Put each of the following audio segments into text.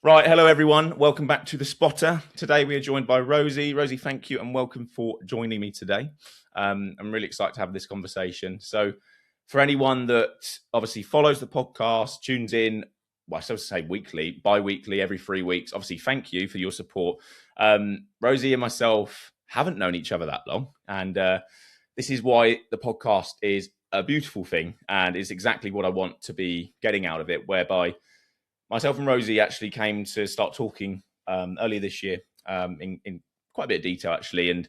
Right, hello everyone. Welcome back to The Spotter. Today we are joined by Rosie. Rosie, thank you and welcome for joining me today. I'm really excited to have this conversation. So for anyone that obviously follows the podcast, tunes in, well, I suppose to say weekly, bi-weekly, every 3 weeks, obviously thank you for your support. Rosie and myself haven't known each other that long. And this is why the podcast is a beautiful thing and is exactly what I want to be getting out of it, whereby myself and Rosie actually came to start talking earlier this year in quite a bit of detail, actually, and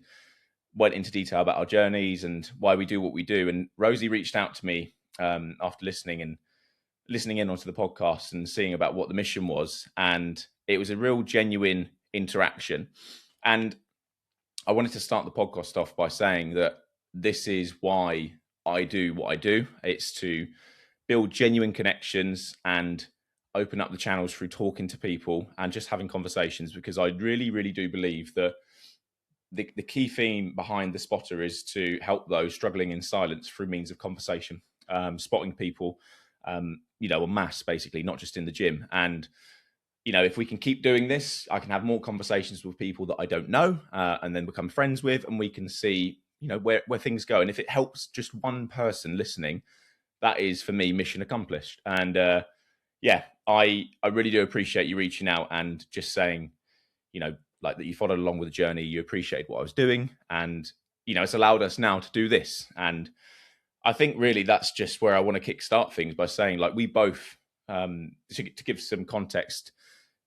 went into detail about our journeys and why we do what we do. And Rosie reached out to me after listening in onto the podcast and seeing about what the mission was. And it was a real genuine interaction. And I wanted to start the podcast off by saying that this is why I do what I do. It's to build genuine connections and open up the channels through talking to people and just having conversations, because I really, really do believe that the key theme behind The Spotter is to help those struggling in silence through means of conversation, spotting people, en masse, basically, not just in the gym. And, if we can keep doing this, I can have more conversations with people that I don't know and then become friends with, and we can see, where things go. And if it helps just one person listening, that is, for me, mission accomplished. And, I really do appreciate you reaching out and just saying, like that you followed along with the journey, you appreciate what I was doing, and it's allowed us now to do this. And I think really that's just where I want to kickstart things by saying, like, we both to give some context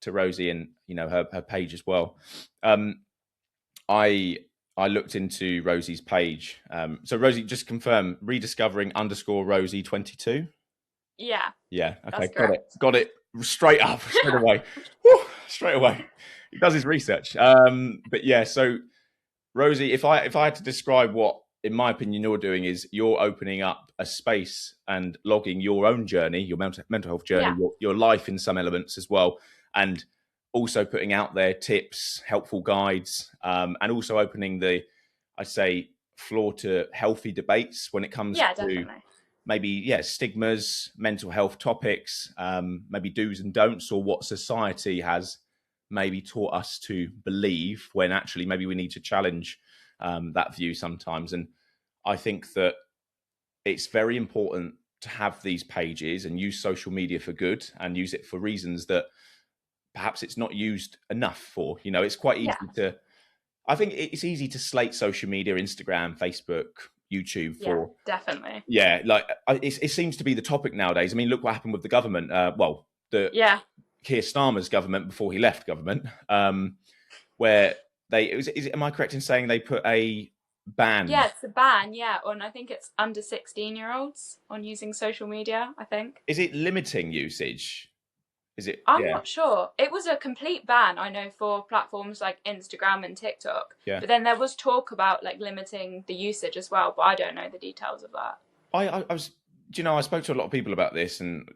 to Rosie and her page as well. I looked into Rosie's page. So Rosie, just confirm, rediscovering _Rosie 22. Yeah. Okay. Got it. Straight away. Woo, straight away. He does his research. But yeah. So Rosie, if I had to describe what, in my opinion, you're doing, is you're opening up a space and logging your own journey, your mental health journey, your life in some elements as well, and also putting out there tips, helpful guides, and also opening I'd say, floor to healthy debates when it comes to definitely. maybe, stigmas, mental health topics, maybe do's and don'ts, or what society has maybe taught us to believe, when actually maybe we need to challenge that view sometimes. And I think that it's very important to have these pages and use social media for good, and use it for reasons that perhaps it's not used enough for. It's quite easy I think it's easy to slate social media, Instagram, Facebook, YouTube for definitely. Yeah, like it seems to be the topic nowadays. I mean, look what happened with the government. Keir Starmer's government before he left government, where am I correct in saying they put a ban? Yeah, it's a ban. Yeah, on, I think it's under 16-year-olds on using social media, I think. Is it limiting usage? Is it? I'm not sure. It was a complete ban, I know, for platforms like Instagram and TikTok. Yeah. But then there was talk about like limiting the usage as well, but I don't know the details of that. I was, I spoke to a lot of people about this, and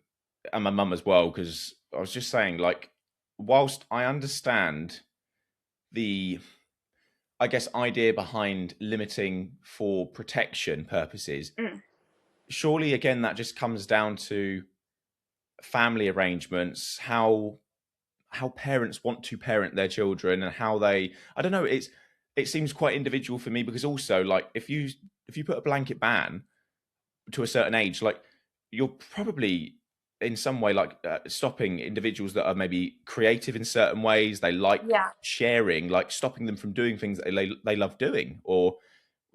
my mum as well, because I was just saying, like, whilst I understand the, I guess, idea behind limiting for protection purposes, surely again that just comes down to family arrangements, how parents want to parent their children, and how they, I don't know, it seems quite individual for me, because also, like, if you put a blanket ban to a certain age, like, you're probably in some way like stopping individuals that are maybe creative in certain ways, they like sharing, like stopping them from doing things that they love doing, or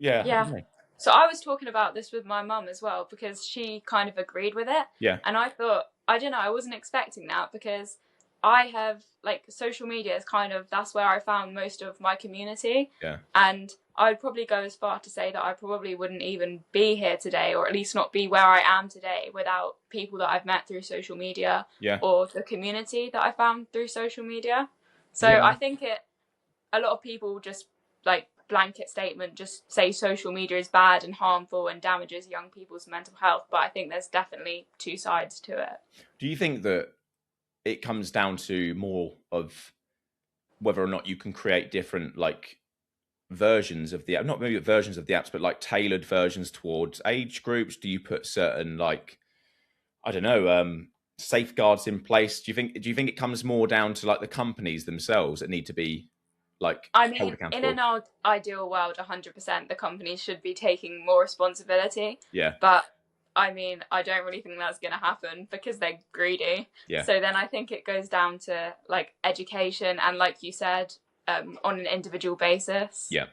So I was talking about this with my mum as well, because she kind of agreed with it. And I thought, I don't know, I wasn't expecting that, because I have, like, social media is kind of, that's where I found most of my community. And I'd probably go as far to say that I probably wouldn't even be here today, or at least not be where I am today, without people that I've met through social media, or the community that I found through social media. So I think a lot of people just, like, blanket statement, just say social media is bad and harmful and damages young people's mental health. But I think there's definitely two sides to it. Do you think that it comes down to more of whether or not you can create different, like, versions of the app, not maybe versions of the apps, but like tailored versions towards age groups? Do you put certain, like, I don't know, safeguards in place? Do you think it comes more down to like the companies themselves that need to be like held accountable? In an ideal world, 100%, the companies should be taking more responsibility. Yeah. But I mean, I don't really think that's going to happen because they're greedy. Yeah. So then I think it goes down to like education and, like you said, on an individual basis. Yeah.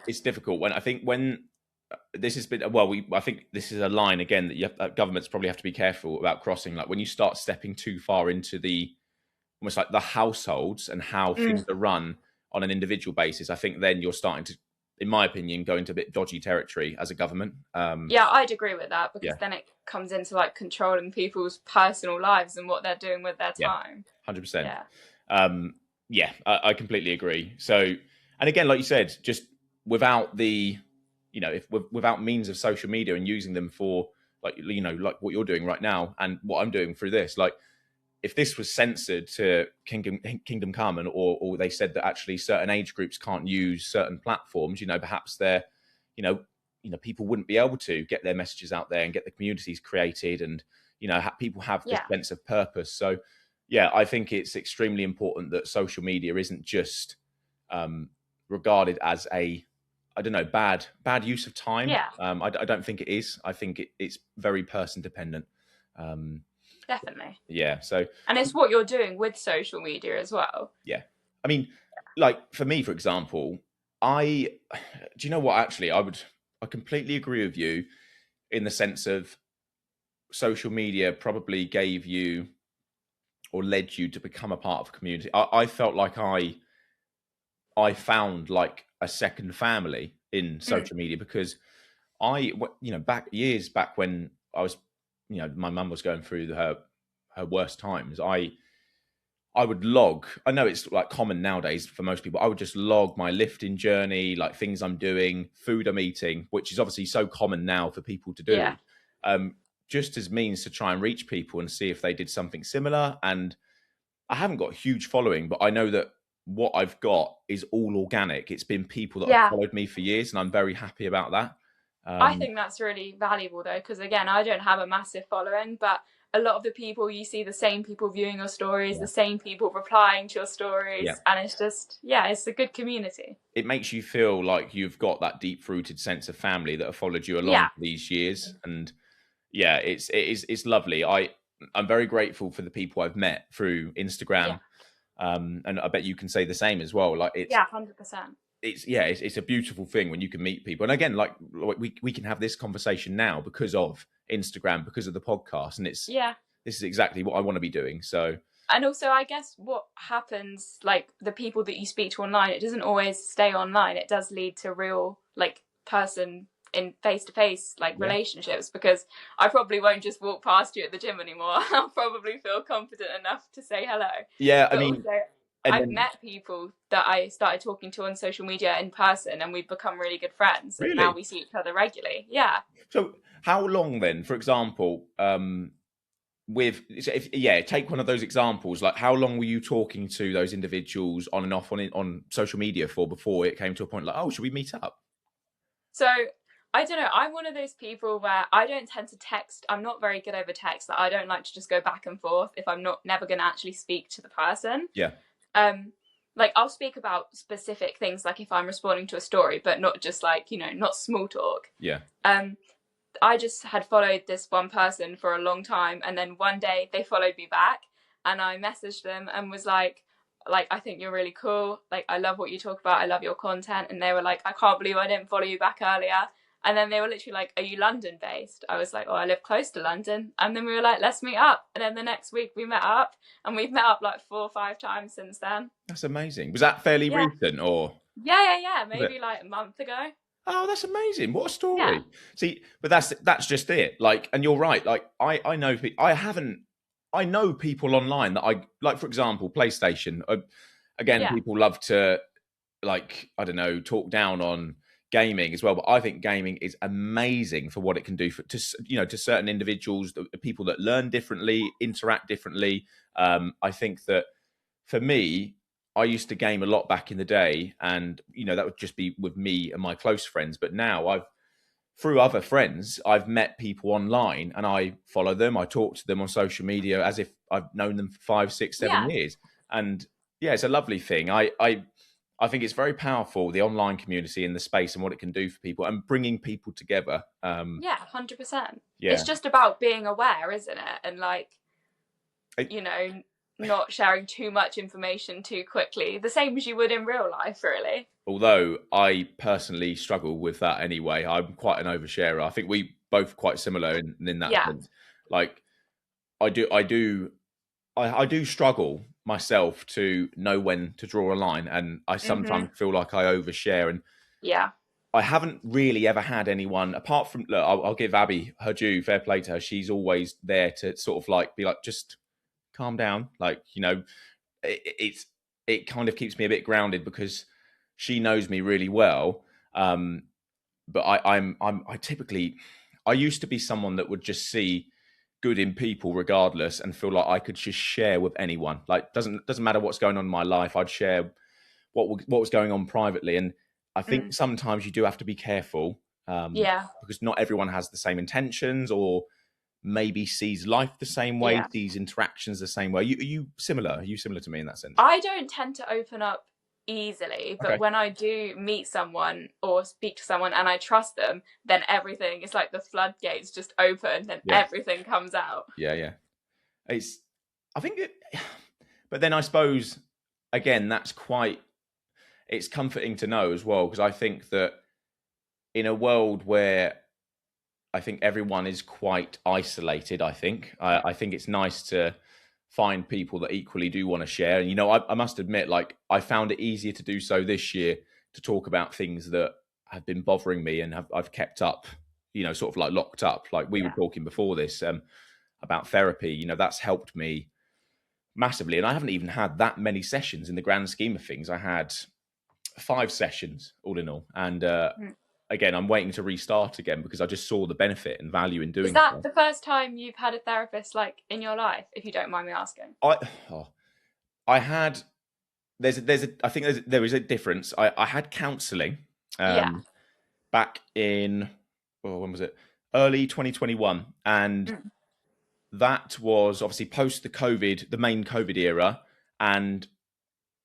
It's difficult when this has been I think this is a line again that governments probably have to be careful about crossing. Like when you start stepping too far into the almost like the households and how things are run on an individual basis, I think then you're starting to, in my opinion, go into a bit dodgy territory as a government. I'd agrry with that, because then it comes into like controlling people's personal lives and what they're doing with their time. 100%. I completely agree. So, and again, like you said, just without the, without means of social media and using them for like what you're doing right now and what I'm doing through this, like if this was censored to Kingdom Come, or they said that actually certain age groups can't use certain platforms, perhaps they're, people wouldn't be able to get their messages out there and get the communities created, and people have this sense of purpose. So I think it's extremely important that social media isn't just regarded as a, I don't know, bad use of time. I don't think it is. I think it's very person dependent. Definitely. So, and it's what you're doing with social media as well. I mean, like for me, for example, do you know what? Actually, I completely agree with you in the sense of social media probably gave you or led you to become a part of a community. I felt like I found like a second family in social media, because back when I was, my mum was going through her worst times, I would log, I know it's like common nowadays for most people, I would just log my lifting journey, like things I'm doing, food I'm eating, which is obviously so common now for people to do, just as means to try and reach people and see if they did something similar. And I haven't got a huge following, but I know that what I've got is all organic. It's been people that have followed me for years, and I'm very happy about that. I think that's really valuable though, because again, I don't have a massive following, but a lot of the people you see, the same people viewing your stories, the same people replying to your stories, and it's just, it's a good community. It makes you feel like you've got that deep-rooted sense of family that have followed you along these years, and it's lovely. I'm very grateful for the people I've met through Instagram, and I bet you can say the same as well. Like it's 100%. It's a beautiful thing when you can meet people, and again, like we can have this conversation now because of Instagram, because of the podcast, and it's this is exactly what I want to be doing. So, and also I guess what happens, like the people that you speak to online, it doesn't always stay online. It does lead to real like person in face-to-face like relationships, because I probably won't just walk past you at the gym anymore. I'll probably feel confident enough to say hello. But I mean, I've met people that I started talking to on social media in person, and we've become really good friends. Really? And now we see each other regularly. So how long then, for example, take one of those examples, like how long were you talking to those individuals on and off on social media for before it came to a point like, oh, should we meet up? So I don't know. I'm one of those people where I don't tend to text. I'm not very good over text. Like, I don't like to just go back and forth if I'm never going to actually speak to the person. Like I'll speak about specific things, like if I'm responding to a story, but not just like, not small talk. I just had followed this one person for a long time, and then one day they followed me back, and I messaged them and was like, I think you're really cool. Like, I love what you talk about. I love your content. And they were like, I can't believe I didn't follow you back earlier. And then they were literally like, are you London based? I was like, oh, I live close to London. And then we were like, let's meet up. And then the next week we met up, and we've met up like 4 or 5 times since then. That's amazing. Was that fairly recent or? Yeah. Maybe like a month ago. Oh, that's amazing. What a story. See, but that's just it. Like, and you're right. Like I know people online that I like, for example, PlayStation. People love to, like, I don't know, talk down on gaming as well, but I think gaming is amazing for what it can do to certain individuals, the people that learn differently, interact differently. I think that for me, I used to game a lot back in the day, and that would just be with me and my close friends. But now through other friends, I've met people online and I follow them. I talk to them on social media as if I've known them for 5, 6, 7 years. And yeah, it's a lovely thing. I think it's very powerful, the online community in the space and what it can do for people and bringing people together. 100%. Yeah. It's just about being aware, isn't it? And like, not sharing too much information too quickly, the same as you would in real life, really. Although I personally struggle with that anyway. I'm quite an oversharer. I think we both quite similar in that sense. Like I do struggle myself to know when to draw a line, and I sometimes feel like I overshare. And I haven't really ever had anyone apart from, look, I'll give Abby her due, fair play to her. She's always there to sort of like be like, just calm down. Like, it kind of keeps me a bit grounded because she knows me really well. But I typically, I used to be someone that would just see good in people regardless and feel like I could just share with anyone. Like, doesn't matter what's going on in my life. I'd share what was going on privately. And I think sometimes you do have to be careful. Because not everyone has the same intentions or maybe sees life the same way, sees interactions the same way. Are you similar? Are you similar to me in that sense? I don't tend to open up easily, but when I do meet someone or speak to someone and I trust them, then everything, it's like the floodgates just open and everything comes out. But then I suppose again it's comforting to know as well, because I think that in a world where I think everyone is quite isolated, I think it's nice to find people that equally do want to share. And, I must admit, like, I found it easier to do so this year, to talk about things that have been bothering me and I've kept up, sort of like locked up. Like we were talking before this about therapy, that's helped me massively. And I haven't even had that many sessions in the grand scheme of things. I had 5 sessions all in all. And again, I'm waiting to restart again because I just saw the benefit and value in doing it. Is that the first time you've had a therapist like in your life, if you don't mind me asking? I had, I think there is a difference. I had counselling back in, when was it? Early 2021. And that was obviously post the main COVID era. And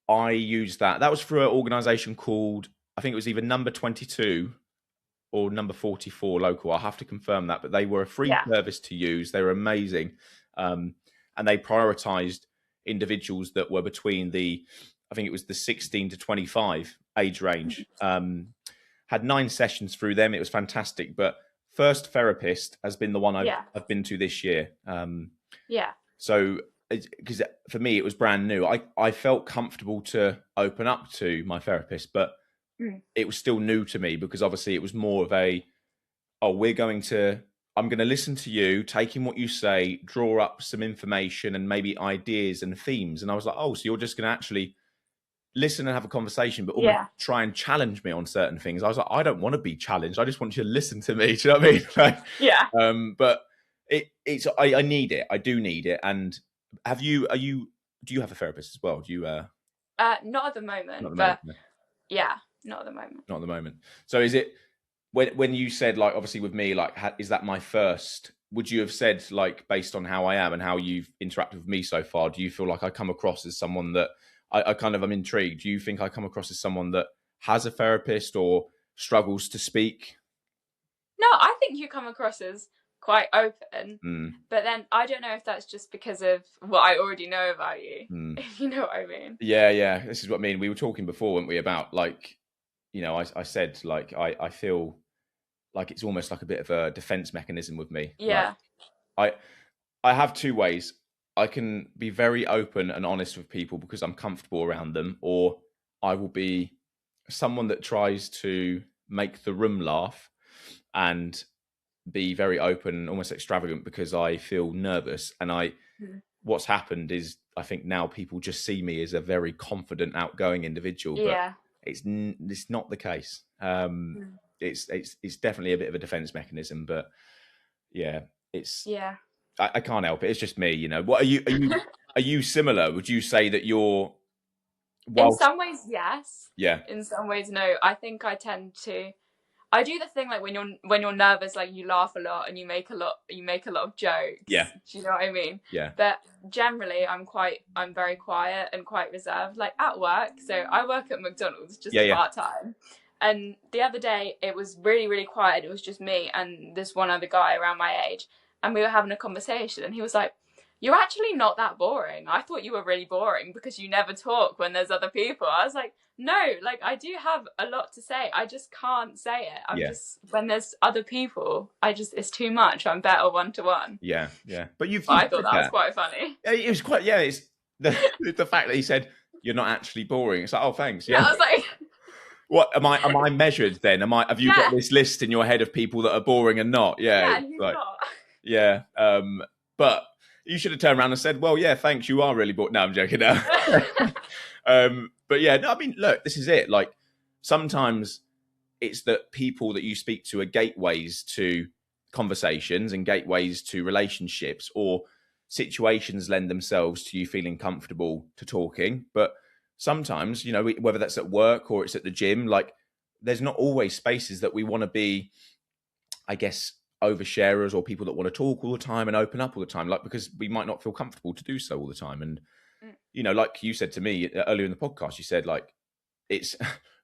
I used that. That was for an organisation called, I think it was either Number 22 or Number 44 local. I'll have to confirm that, but they were a free service to use. They were amazing. And they prioritized individuals that were between I think it was the 16 to 25 age range. Had 9 sessions through them. It was fantastic. But first therapist has been the one I've been to this year. So, because for me, it was brand new. I felt comfortable to open up to my therapist, but it was still new to me because obviously it was more of I'm going to listen to you, take in what you say, draw up some information and maybe ideas and themes. And I was like, so you're just going to actually listen and have a conversation, but almost try and challenge me on certain things. I was like, I don't want to be challenged. I just want you to listen to me. Do you know what I mean? But I need it. I do need it. And do you have a therapist as well? Do you, not at the moment, Not at the moment. Not at the moment. So is it, when you said, like, obviously with me, like, is that my first, would you have said, like, based on how I am and how you've interacted with me so far, do you feel like I come across as someone that I kind of am intrigued? Do you think I come across as someone that has a therapist or struggles to speak? No, I think you come across as quite open, but then I don't know if that's just because of what I already know about you, if you know what I mean. Yeah. This is what I mean. We were talking before, weren't we, about, like, I said, like, I feel like it's almost like a bit of a defense mechanism with me. Like, I have 2 ways. I can be very open and honest with people because I'm comfortable around them, or I will be someone that tries to make the room laugh and be very open, almost extravagant, because I feel nervous. And what's happened is, I think now people just see me as a very confident, outgoing individual, but it's not the case. It's definitely a bit of a defense mechanism, but I can't help it. It's just me, What are you similar? Would you say that you're, in some ways, yes. In some ways, no. I think I tend to, I do the thing like when you're nervous, like you laugh a lot and you make a lot of jokes. Yeah. Do you know what I mean? Yeah. But generally, I'm very quiet and quite reserved. Like at work, so I work at McDonald's just part time. And the other day, it was really, really quiet. It was just me and this one other guy around my age, and we were having a conversation. And he was like, "You're actually not that boring. I thought you were really boring because you never talk when there's other people." I was like, "No, like I do have a lot to say. I just can't say it. I'm just when there's other people, it's too much. I'm better one-to-one." Yeah, yeah. But I thought that was quite funny. It was quite. Yeah, it's the fact that he said you're not actually boring. It's like, oh, thanks. Yeah, I was like. What am I measured then? Have you got this list in your head of people that are boring and not? Yeah, he's like, not. Yeah. But you should have turned around and said, "Well, yeah, thanks. You are really boring." No, I'm joking. No. But yeah, no. I mean, look, this is it. Like sometimes it's that people that you speak to are gateways to conversations and gateways to relationships, or situations lend themselves to you feeling comfortable to talking, but sometimes, you know, whether that's at work or it's at the gym, like there's not always spaces that we want to be, I guess, oversharers or people that want to talk all the time and open up all the time, like because we might not feel comfortable to do so all the time. And, you know, like you said to me earlier in the podcast, you said like, it's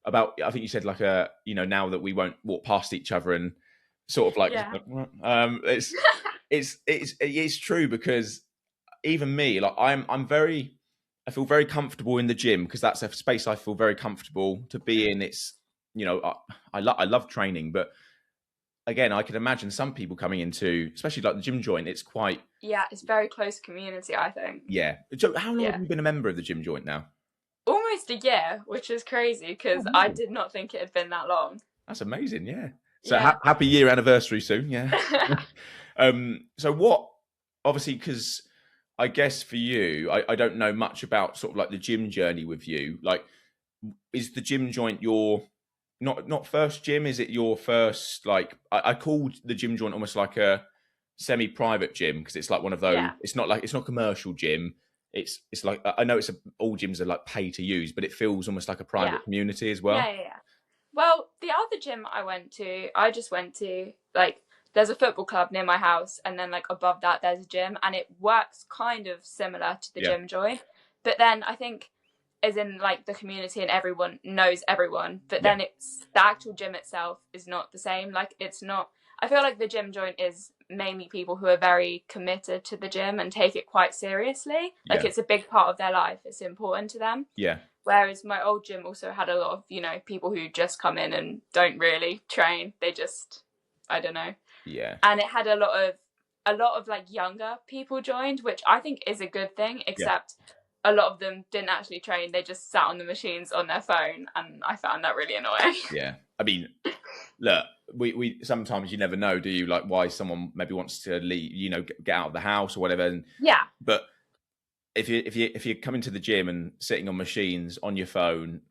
about, I think you said like now that we won't walk past each other and sort of like, it's true, because even me, like I feel very comfortable in the gym because that's a space I feel very comfortable to be in. It's, you know, I love training, but again, I can imagine some people coming into, especially like the gym joint, it's quite... Yeah, it's very close community, I think. Yeah. So how long have you been a member of the gym joint now? Almost a year, which is crazy because I did not think it had been that long. That's amazing, yeah. So happy year anniversary soon, yeah. So what, obviously, because... I guess for you, I don't know much about sort of like the gym journey with you. Like, is the gym joint your not first gym? Is it your first, like, I called the gym joint almost like a semi-private gym because it's like one of those. Yeah. It's not commercial gym. It's like, I know all gyms are like pay to use, but it feels almost like a private community as well. Yeah. Well, the other gym I just went to like. There's a football club near my house, and then like above that there's a gym, and it works kind of similar to the gym joint. But then I think as in like the community and everyone knows everyone, but then it's the actual gym itself is not the same. Like it's not, I feel like the gym joint is mainly people who are very committed to the gym and take it quite seriously. Like it's a big part of their life. It's important to them. Yeah. Whereas my old gym also had a lot of, you know, people who just come in and don't really train. They just, I don't know. Yeah. And it had a lot of like younger people joined, which I think is a good thing, except a lot of them didn't actually train. They just sat on the machines on their phone, and I found that really annoying. Yeah. I mean, look, we sometimes you never know, do you? Like why someone maybe wants to leave, you know, get out of the house or whatever. And, but if you're coming to the gym and sitting on machines on your phone,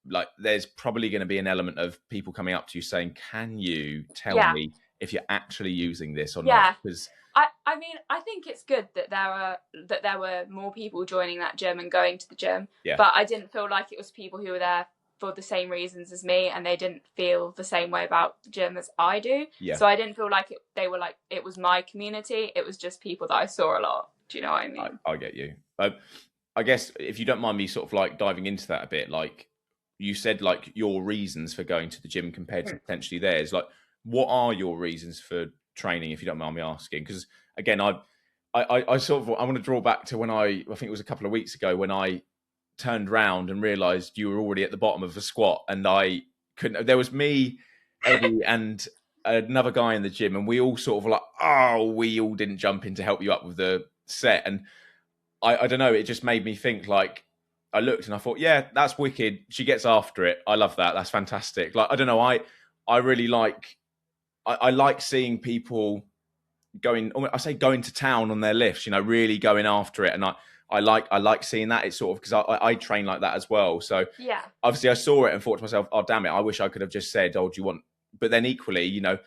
like there's probably going to be an element of people coming up to you saying, "Can you tell me if you're actually using this or not?" Because I mean, I think it's good that there were more people joining that gym and going to the gym. Yeah. But I didn't feel like it was people who were there for the same reasons as me, and they didn't feel the same way about the gym as I do. Yeah. So I didn't feel like they were like it was my community. It was just people that I saw a lot. Do you know what I mean? I get you. I guess if you don't mind me sort of like diving into that a bit, like you said, like your reasons for going to the gym compared to potentially theirs, like. What are your reasons for training, if you don't mind me asking? Because again, I want to draw back to when I think it was a couple of weeks ago when I turned round and realised you were already at the bottom of the squat, and I couldn't. There was me, Eddie, and another guy in the gym, and we all sort of we all didn't jump in to help you up with the set, and I don't know. It just made me think like. I looked and I thought, yeah, that's wicked. She gets after it. I love that. That's fantastic. Like I don't know. I really like. I like seeing people going to town on their lifts, you know, really going after it. And I like seeing that. It's sort of because I train like that as well. So obviously I saw it and thought to myself, oh, damn it. I wish I could have just said, oh, do you want, but then equally, you know,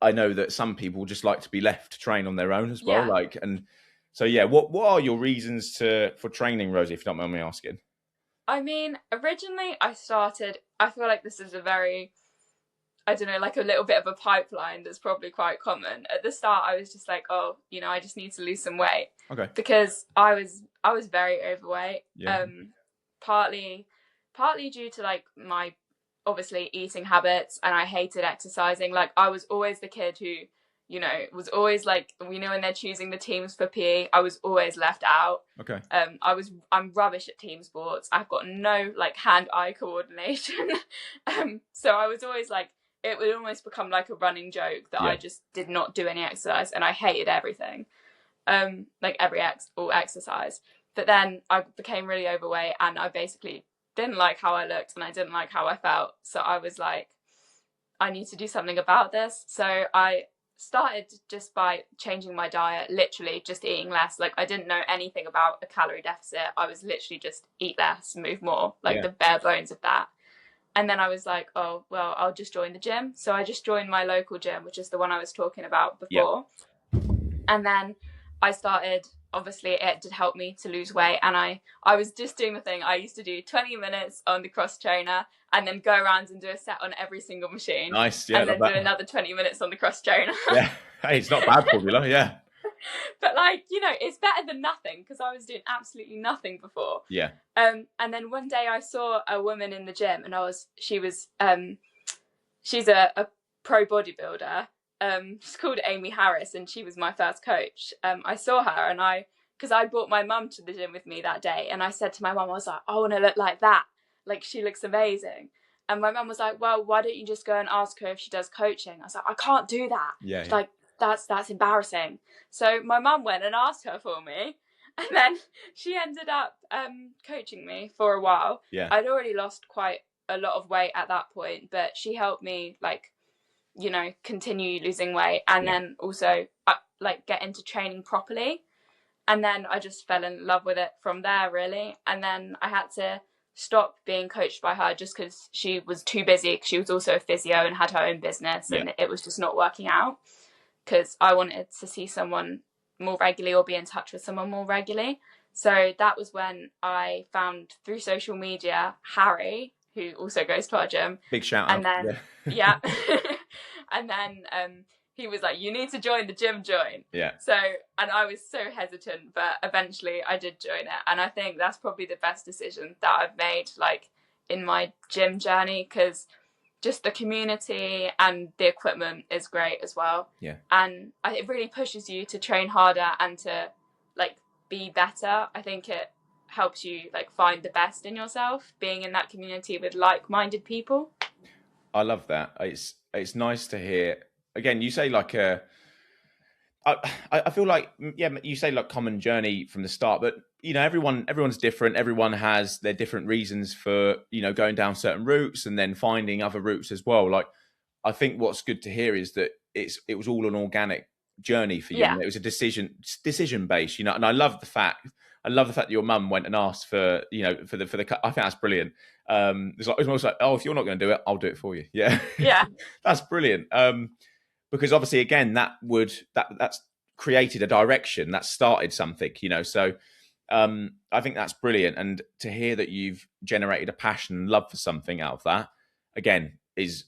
I know that some people just like to be left to train on their own as well. Like, and so, what are your reasons for training, Rosie, if you don't mind me asking? I mean, originally I feel like this is a very, I don't know, like a little bit of a pipeline that's probably quite common. At the start, I was just like, oh, you know, I just need to lose some weight. Okay. Because I was very overweight. Yeah. Partly due to like my obviously eating habits, and I hated exercising. Like I was always the kid who, you know, was always like, you know, when they're choosing the teams for PE, I was always left out. Okay. I'm rubbish at team sports. I've got no like hand-eye coordination. So I was always like, it would almost become like a running joke that I just did not do any exercise, and I hated everything. Like all exercise. But then I became really overweight, and I basically didn't like how I looked, and I didn't like how I felt. So I was like, I need to do something about this. So I started just by changing my diet, literally just eating less. Like I didn't know anything about a calorie deficit. I was literally just eat less, move more, like the bare bones of that. And then I was like, oh, well, I'll just join the gym. So I just joined my local gym, which is the one I was talking about before. And then I started, obviously it did help me to lose weight. And I was just doing the thing. I used to do 20 minutes on the cross trainer and then go around and do a set on every single machine. Nice, yeah. And then do another 20 minutes on the cross trainer. Yeah, hey, it's not bad formula, yeah. But like, you know, it's better than nothing, because I was doing absolutely nothing before. Yeah. And then one day I saw a woman in the gym, and she's a pro bodybuilder. She's called Amy Harris, and she was my first coach. I saw her, and because I brought my mum to the gym with me that day, and I said to my mum, I was like, I want to look like that. Like, she looks amazing. And my mum was like, well, why don't you just go and ask her if she does coaching? I was like, I can't do that. Yeah. She's like, that's embarrassing. So my mum went and asked her for me, and then she ended up coaching me for a while. Yeah. I'd already lost quite a lot of weight at that point, but she helped me, like, you know, continue losing weight, and then also like get into training properly. And then I just fell in love with it from there, really. And then I had to stop being coached by her just because she was too busy, because she was also a physio and had her own business, and it was just not working out, because I wanted to see someone more regularly or be in touch with someone more regularly. So that was when I found, through social media, Harry, who also goes to our gym. Big shout out. And then, and then he was like, you need to join the gym, join. Yeah. So, and I was so hesitant, but eventually I did join it. And I think that's probably the best decision that I've made, like, in my gym journey, because just the community and the equipment is great as well. Yeah. And it really pushes you to train harder and to, like, be better. I think it helps you, like, find the best in yourself, being in that community with like-minded people. I love that. It's nice to hear. Again, you say like I feel like, you say like common journey from the start, but you know, everyone's different. Everyone has their different reasons for, you know, going down certain routes and then finding other routes as well. Like, I think what's good to hear is that it was all an organic journey for you. Yeah. And it was a decision based, you know, and I love the fact that your mum went and asked for, you know, for the I think that's brilliant. It's almost like, oh, if you're not going to do it, I'll do it for you. Yeah. Yeah. That's brilliant. Because obviously, again, that's created a direction, that started something, you know. So I think that's brilliant. And to hear that you've generated a passion and love for something out of that, again, is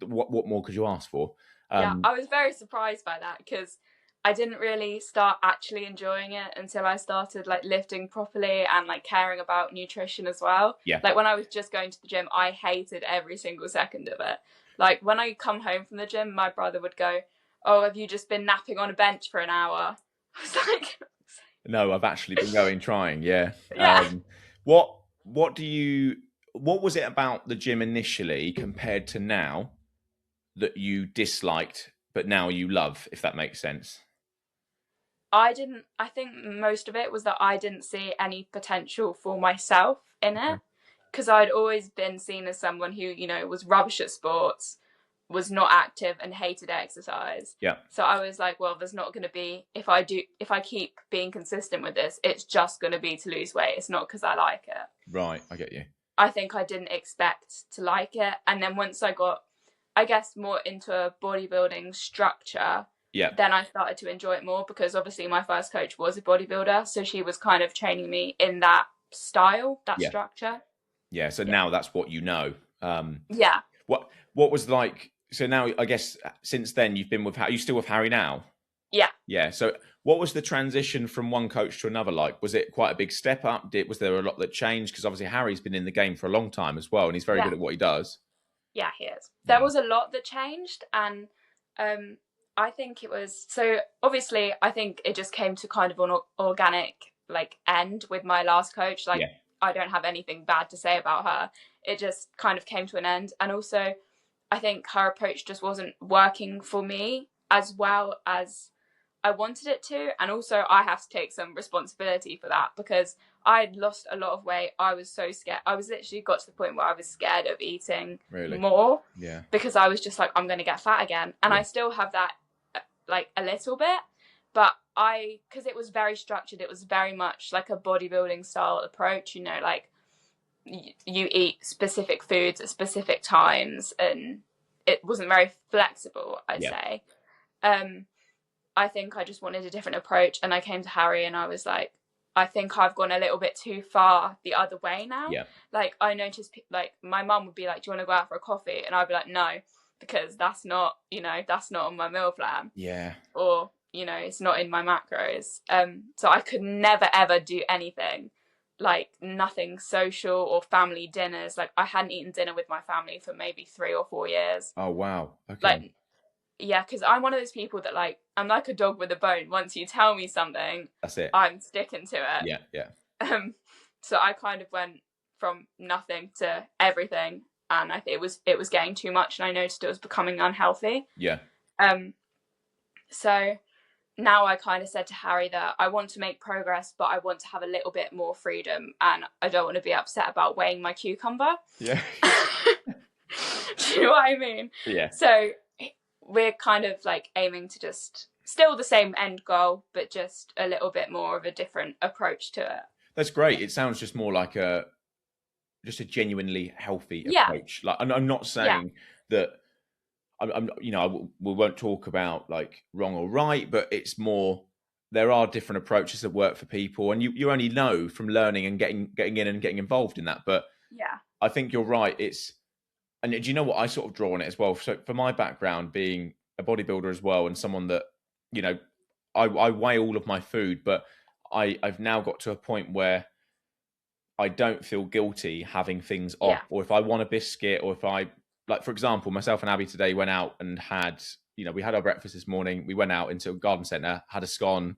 what more could you ask for? I was very surprised by that, because I didn't really start actually enjoying it until I started, like, lifting properly and, like, caring about nutrition as well. Yeah. Like, when I was just going to the gym, I hated every single second of it. Like, when I come home from the gym, my brother would go, oh, have you just been napping on a bench for an hour? I was like... No, I've actually been trying, yeah. Yeah. What was it about the gym initially compared to now that you disliked, but now you love, if that makes sense? I think most of it was that I didn't see any potential for myself in it, because I'd always been seen as someone who, you know, was rubbish at sports, was not active, and hated exercise. Yeah. So I was like, well, there's not going to be, if I keep being consistent with this, it's just going to be to lose weight. It's not because I like it. Right, I get you. I think I didn't expect to like it. And then once I got, I guess, more into a bodybuilding structure, then I started to enjoy it more, because obviously my first coach was a bodybuilder. So she was kind of training me in that style, that structure. Yeah. So now that's what you know. Yeah. What was like, So now, I guess, since then, you've been with, are you still with Harry now? Yeah. Yeah. So what was the transition from one coach to another like? Was it quite a big step up? Was there a lot that changed? Because obviously Harry's been in the game for a long time as well, and he's very good at what he does. Yeah, he is. There was a lot that changed, and I think it was, so obviously I think it just came to kind of an organic like end with my last coach. Like, I don't have anything bad to say about her. It just kind of came to an end. And also I think her approach just wasn't working for me as well as I wanted it to. And also I have to take some responsibility for that, because I'd lost a lot of weight. I was so scared. I was literally got to the point where I was scared of eating more. Yeah. Because I was just like, I'm going to get fat again. And I still have that like a little bit, but because it was very structured, it was very much like a bodybuilding style approach, you know, like you eat specific foods at specific times, and it wasn't very flexible, I'd say. I think I just wanted a different approach, and I came to Harry and I was like, I think I've gone a little bit too far the other way now. Yeah. Like, I noticed, like, my mum would be like, do you want to go out for a coffee? And I'd be like, no, because that's not, you know, that's not on my meal plan. Yeah. Or, you know, it's not in my macros. So I could never, ever do anything, like nothing social or family dinners. Like, I hadn't eaten dinner with my family for maybe 3 or 4 years. Oh, wow. Okay. Like, yeah, because I'm one of those people that, like, I'm like a dog with a bone. Once you tell me something, that's it. I'm sticking to it. Yeah, yeah. So I kind of went from nothing to everything, and I think it was getting too much, and I noticed it was becoming unhealthy. Yeah. So now I kind of said to Harry that I want to make progress, but I want to have a little bit more freedom, and I don't want to be upset about weighing my cucumber. Yeah. Do you know what I mean? Yeah. So we're kind of like aiming to just still the same end goal, but just a little bit more of a different approach to it. That's great. It sounds just more like just a genuinely healthy approach. Like, I'm not saying that I'm you know, we won't talk about like wrong or right, but it's more, there are different approaches that work for people, and you only know from learning and getting in and getting involved in that. But yeah, I think you're right. And do you know what I sort of draw on it as well? So for my background, being a bodybuilder as well, and someone that, you know, I weigh all of my food, but I've now got to a point where I don't feel guilty having things off, or if I want a biscuit, or if I, like, for example, myself and Abby today went out and had, you know, we had our breakfast this morning. We went out into a garden centre, had a scone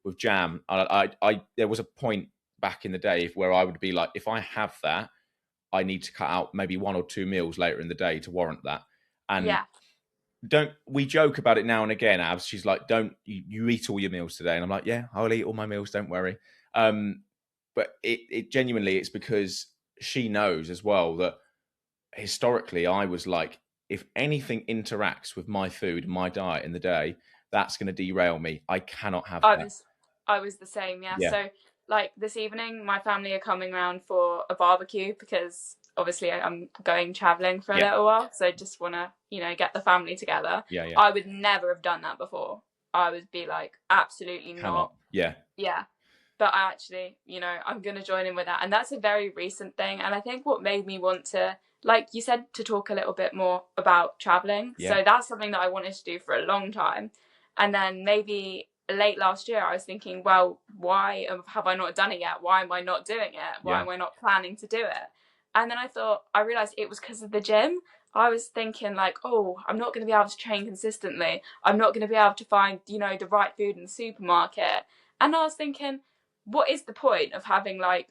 with jam. There was a point back in the day where I would be like, if I have that, I need to cut out maybe 1 or 2 meals later in the day to warrant that. And we joke about it now and again, Abs. She's like, you eat all your meals today. And I'm like, yeah, I'll eat all my meals. Don't worry. But it genuinely, it's because she knows as well that historically I was like, if anything interacts with my food, my diet in the day, that's going to derail me. I cannot have that. I was the same. Yeah. So like this evening, my family are coming around for a barbecue, because obviously I'm going traveling for a little while. So I just want to, you know, get the family together. Yeah. I would never have done that before. I would be like, absolutely not. Yeah. Yeah. But I actually, you know, I'm going to join in with that. And that's a very recent thing. And I think what made me want to, like you said, to talk a little bit more about traveling. Yeah. So that's something that I wanted to do for a long time. And then maybe late last year, I was thinking, well, why have I not done it yet? Why am I not doing it? Why am I not planning to do it? And then I realized it was because of the gym. I was thinking like, oh, I'm not going to be able to train consistently. I'm not going to be able to find, you know, the right food in the supermarket. And I was thinking, what is the point of having like,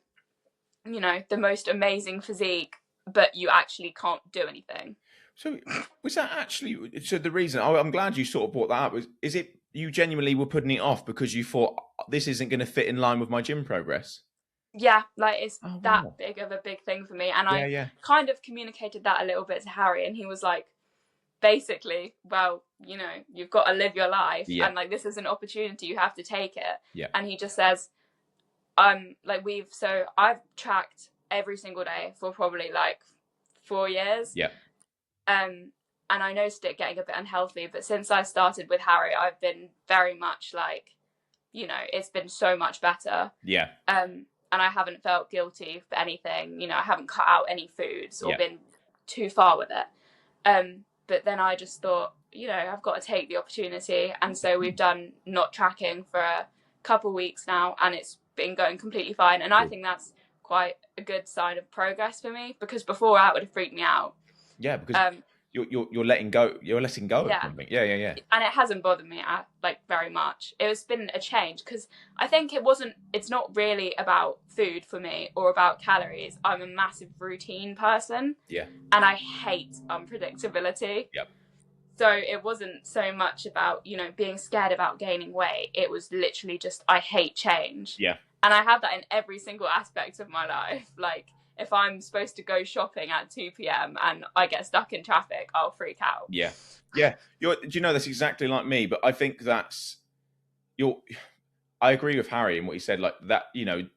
you know, the most amazing physique, but you actually can't do anything? So was that actually, so the reason, I'm glad you sort of brought that up, is it you genuinely were putting it off because you thought this isn't going to fit in line with my gym progress? Yeah, like it's that big of a big thing for me. And I kind of communicated that a little bit to Harry, and he was like, basically, well, you know, you've got to live your life, and like this is an opportunity, you have to take it. Yeah. And he just says, like I've tracked every single day for probably like 4 years. Yeah. And I noticed it getting a bit unhealthy, but since I started with Harry, I've been very much like, you know, it's been so much better. Yeah. And I haven't felt guilty for anything. You know, I haven't cut out any foods or been too far with it. But then I just thought, I've got to take the opportunity. And so we've done not tracking for a couple of weeks now, and it's been going completely fine. And I think that's quite a good sign of progress for me, because before that would have freaked me out. Yeah, because you're letting go. You're letting go of something. Yeah. And it hasn't bothered me very much. It's been a change, because I think it's not really about food for me or about calories. I'm a massive routine person. Yeah. And I hate unpredictability. Yep. So it wasn't so much about, being scared about gaining weight. It was literally just, I hate change. Yeah. And I have that in every single aspect of my life. Like, if I'm supposed to go shopping at 2 p.m. and I get stuck in traffic, I'll freak out. Yeah. Yeah. Do you know, that's exactly like me, but I think I agree with Harry and what he said, like that,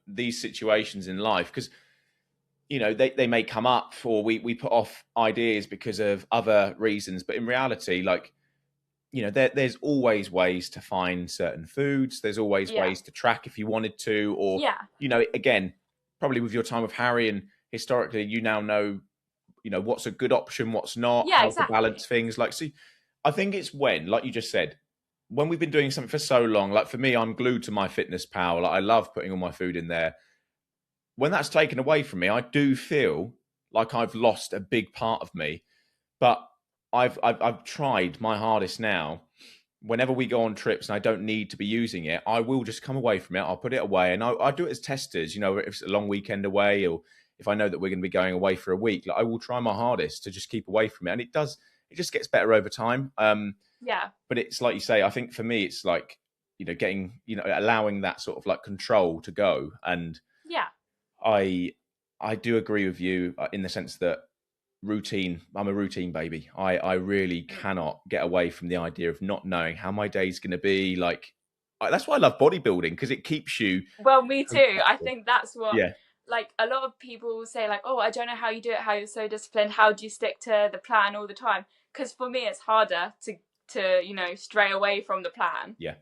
these situations in life, because, they may come up, or we put off ideas because of other reasons. But in reality, like, there's always ways to find certain foods. There's always ways to track if you wanted to, or, again, probably with your time with Harry and historically, you now know, what's a good option, what's not, how to balance things. Like, see, I think it's like you just said, when we've been doing something for so long, like for me, I'm glued to my Fitness Pal. Like, I love putting all my food in there. When that's taken away from me, I do feel like I've lost a big part of me. But I've tried my hardest now. Whenever we go on trips and I don't need to be using it, I will just come away from it. I'll put it away, and I do it as testers. If it's a long weekend away, or if I know that we're going to be going away for a week, like, I will try my hardest to just keep away from it. And it just gets better over time. But it's like you say, I think for me, it's like, getting, allowing that sort of like control to go. And I do agree with you in the sense that routine, I'm a routine baby. I really cannot get away from the idea of not knowing how my day's going to be. Like, that's why I love bodybuilding, because it keeps you. Well, me too. I think that's what, like, a lot of people say, like, oh, I don't know how you do it, how you're so disciplined. How do you stick to the plan all the time? Because for me, it's harder to stray away from the plan. Yeah.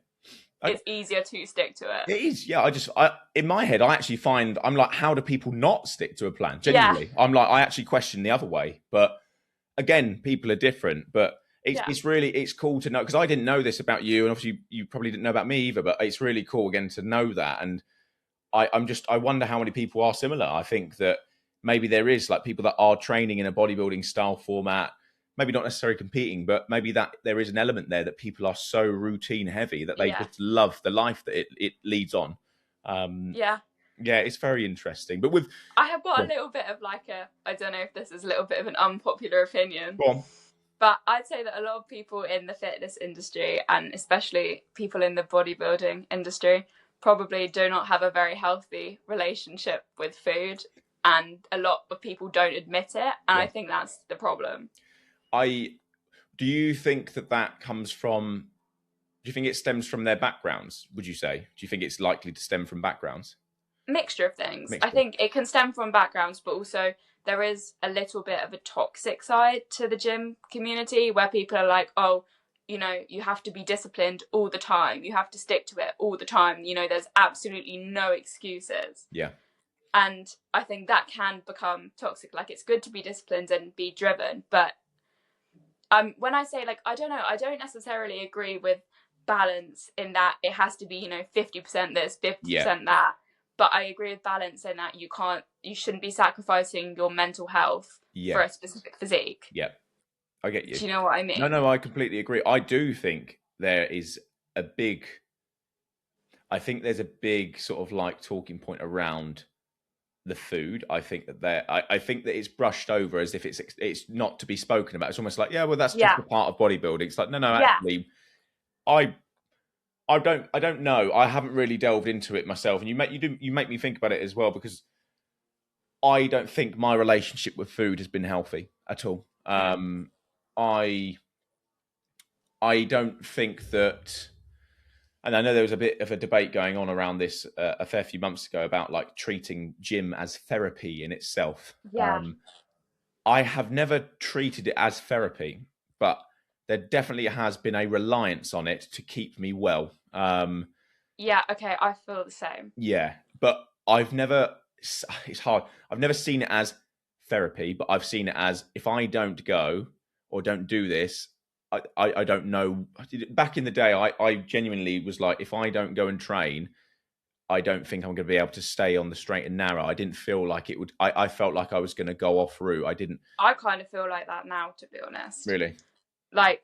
It's easier to stick to it. It is, yeah. I in my head, I actually find, I'm like, how do people not stick to a plan? Genuinely, I'm like, I actually question the other way. But again, people are different. But it's cool to know, because I didn't know this about you, and obviously you probably didn't know about me either. But it's really cool again to know that, and I wonder how many people are similar. I think that maybe there is, like, people that are training in a bodybuilding style format. Maybe not necessarily competing, but maybe that there is an element there that people are so routine heavy that they just love the life that it leads on. Yeah, it's very interesting. But I have got a little bit of like I don't know if this is a little bit of an unpopular opinion. Go on. But I'd say that a lot of people in the fitness industry, and especially people in the bodybuilding industry, probably do not have a very healthy relationship with food. And a lot of people don't admit it. And I think that's the problem. Do you think that comes from, do you think it stems from their backgrounds, would you say? Do you think it's likely to stem from backgrounds? Mixture of things. I think it can stem from backgrounds, but also there is a little bit of a toxic side to the gym community, where people are like, oh, you have to be disciplined all the time. You have to stick to it all the time. There's absolutely no excuses. Yeah. And I think that can become toxic. Like, it's good to be disciplined and be driven, but when I say, like, I don't know, I don't necessarily agree with balance in that it has to be, 50% this, 50% that. But I agree with balance in that you shouldn't be sacrificing your mental health for a specific physique. Yeah, I get you. Do you know what I mean? No, I completely agree. I do think there's a big sort of like talking point around the food. I think that I think that it's brushed over as if it's not to be spoken about. It's almost like, that's just a part of bodybuilding. It's like, no, actually, I don't know. I haven't really delved into it myself, and you make me think about it as well, because I don't think my relationship with food has been healthy at all. I don't think that. And I know there was a bit of a debate going on around this a fair few months ago about, like, treating gym as therapy in itself. Yeah. I have never treated it as therapy, but there definitely has been a reliance on it to keep me well. Yeah, okay, I feel the same. Yeah, but it's hard. I've never seen it as therapy, but I've seen it as, if I don't go, or don't do this, I don't know. Back in the day, I genuinely was like, if I don't go and train, I don't think I'm going to be able to stay on the straight and narrow. I didn't feel like it would. I felt like I was going to go off route. I didn't. I kind of feel like that now, to be honest. Really? Like,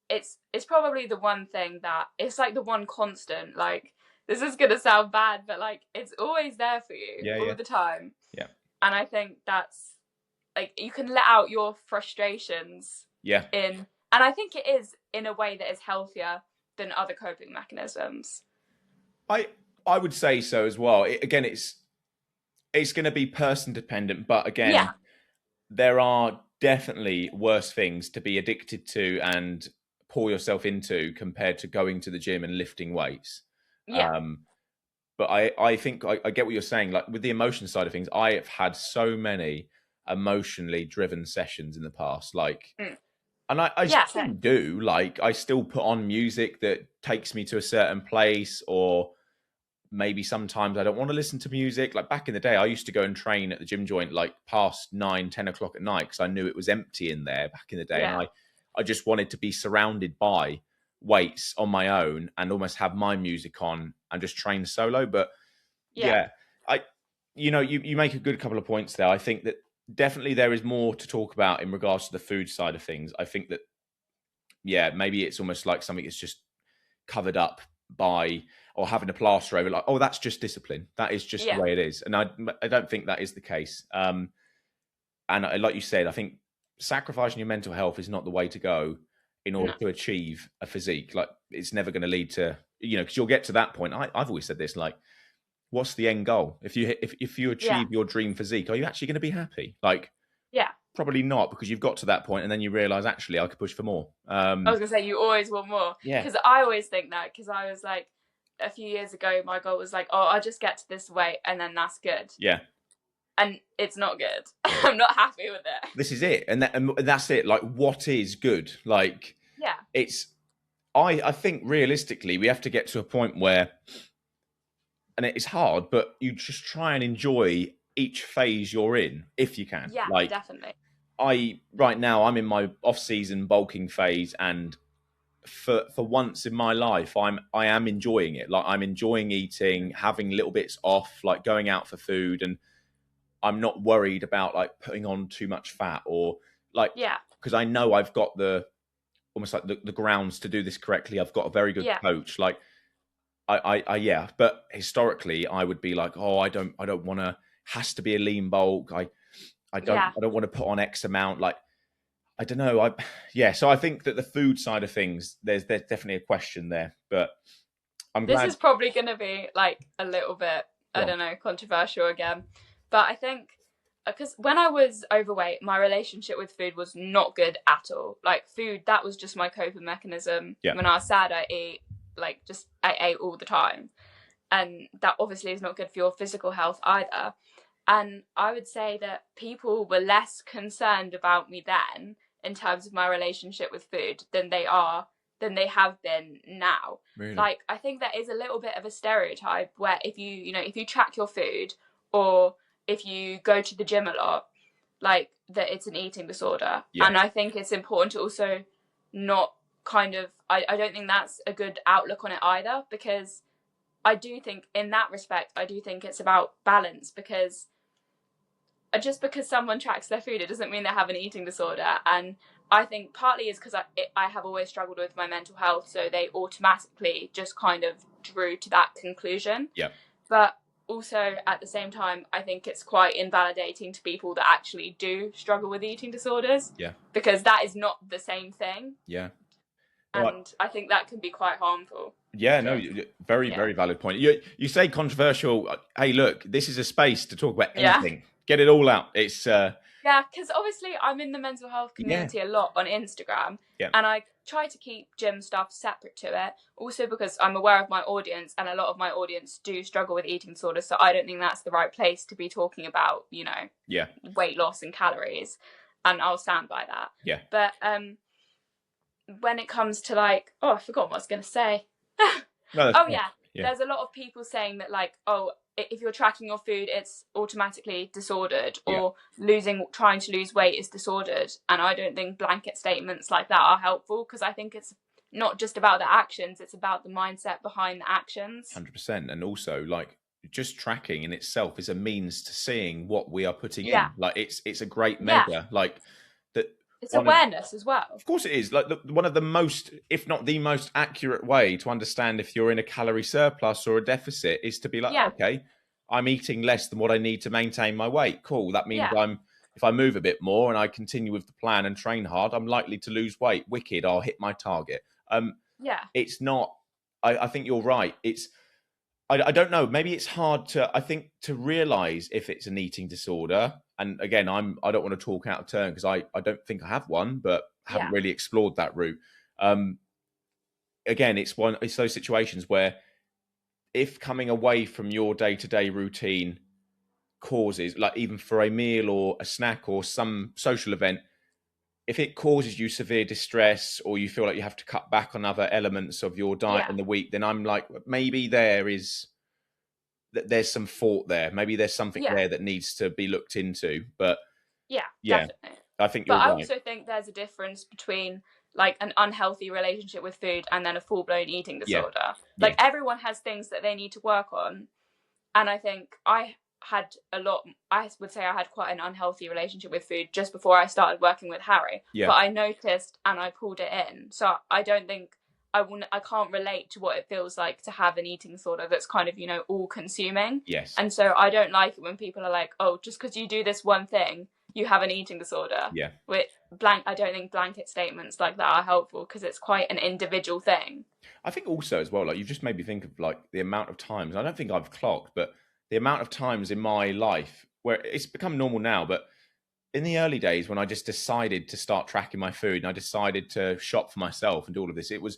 it's probably the one thing that it's like the one constant. Like, this is gonna sound bad, but like it's always there for you all the time. Yeah. And I think that's like you can let out your frustrations. Yeah. And I think it is in a way that is healthier than other coping mechanisms. I would say so as well. Again, it's going to be person dependent, but again, there are definitely worse things to be addicted to and pour yourself into compared to going to the gym and lifting weights. Yeah. But I think I get what you're saying. Like with the emotion side of things, I have had so many emotionally driven sessions in the past. Like, and I still do. Like, I still put on music that takes me to a certain place, or maybe sometimes I don't want to listen to music. Like back in the day, I used to go and train at the gym joint like past 9-10 o'clock at night because I knew it was empty in there back in the day. And I just wanted to be surrounded by weights on my own and almost have my music on and just train solo. But you make a good couple of points there. I think that definitely there is more to talk about in regards to the food side of things. I think that, maybe it's almost like something that's just covered up by, or having a plaster over, like, oh, that's just discipline. That is just the way it is. And I don't think that is the case. And like you said, I think sacrificing your mental health is not the way to go in order to achieve a physique. Like, it's never going to lead to, because you'll get to that point. I've always said this, like, what's the end goal? If you achieve your dream physique, are you actually going to be happy? Like, probably not, because you've got to that point and then you realize, actually, I could push for more. I was going to say, you always want more. Yeah. Because I always think that, because I was like, a few years ago, my goal was like, oh, I'll just get to this weight and then that's good. Yeah. And it's not good. I'm not happy with it. This is it. And that's it. Like, what is good? Like, it's, I think realistically, we have to get to a point where, and it's hard, but you just try and enjoy each phase you're in, if you can. Yeah, like, definitely. Right now, I'm in my off-season bulking phase, and for once in my life, I am enjoying it. Like, I'm enjoying eating, having little bits off, like going out for food, and I'm not worried about like putting on too much fat or like, because I know I've got almost like the grounds to do this correctly. I've got a very good coach. Like, but historically I would be like, oh, I don't want to, has to be a lean bulk. I don't want to put on X amount. Like, I don't know. So I think that the food side of things, there's definitely a question there, but I'm glad. This is probably going to be like a little bit, I don't know, controversial again. But I think, because when I was overweight, my relationship with food was not good at all. Like, food, that was just my coping mechanism. Yeah. When I was sad, I ate all the time. And that obviously is not good for your physical health either. And I would say that people were less concerned about me then in terms of my relationship with food than they have been now. Really? Like, I think there is a little bit of a stereotype where if you track your food, or if you go to the gym a lot, like, that it's an eating disorder. Yeah. And I think it's important to also not kind of, I don't think that's a good outlook on it either, because I do think in that respect, I do think it's about balance, because just because someone tracks their food, it doesn't mean they have an eating disorder. And I think partly is because I have always struggled with my mental health, so they automatically just kind of drew to that conclusion. Yeah. But also, at the same time, I think it's quite invalidating to people that actually do struggle with eating disorders. Yeah. Because that is not the same thing. Yeah. And I think that can be quite harmful. Yeah, no, very valid point. You say controversial. Hey, look, this is a space to talk about anything. Yeah. Get it all out. It's yeah, because obviously I'm in the mental health community a lot on Instagram, and I try to keep gym stuff separate to it. Also because I'm aware of my audience, and a lot of my audience do struggle with eating disorders, so I don't think that's the right place to be talking about, weight loss and calories, and I'll stand by that. Yeah. But when it comes to like, I forgot what I was going to say. No, there's a lot of people saying that like, if you're tracking your food, it's automatically disordered, or trying to lose weight is disordered. And I don't think blanket statements like that are helpful, because I think it's not just about the actions, it's about the mindset behind the actions. 100%. And also, like, just tracking in itself is a means to seeing what we are putting in. Like, it's a great measure. Like, that. It's awareness as well. Of course it is. Like, one of the most, if not the most accurate way to understand if you're in a calorie surplus or a deficit is to be like, okay, I'm eating less than what I need to maintain my weight. Cool. That means if I move a bit more and I continue with the plan and train hard, I'm likely to lose weight. Wicked. I'll hit my target. It's not, I think you're right. I don't know. Maybe it's hard to realize if it's an eating disorder. And again, I don't want to talk out of turn, because I don't think I have one, but haven't really explored that route. Again, it's those situations where if coming away from your day-to-day routine causes, like even for a meal or a snack or some social event, if it causes you severe distress, or you feel like you have to cut back on other elements of your diet in the week, then I'm like, maybe there's some fault there. Maybe there's something there that needs to be looked into. But definitely. I think you're right. I also think there's a difference between like an unhealthy relationship with food and then a full-blown eating disorder. Like everyone has things that they need to work on. And I think I would say I had quite an unhealthy relationship with food just before I started working with Harry. But I noticed and I pulled it in. So I don't think I can't relate to what it feels like to have an eating disorder that's kind of, all consuming. Yes. And so I don't like it when people are like, oh, just because you do this one thing, you have an eating disorder. Yeah. I don't think blanket statements like that are helpful, because it's quite an individual thing. I think also as well, like, you've just made me think of like the amount of times, I don't think I've clocked, but the amount of times in my life where it's become normal now, but in the early days when I just decided to start tracking my food and I decided to shop for myself and do all of this, it was,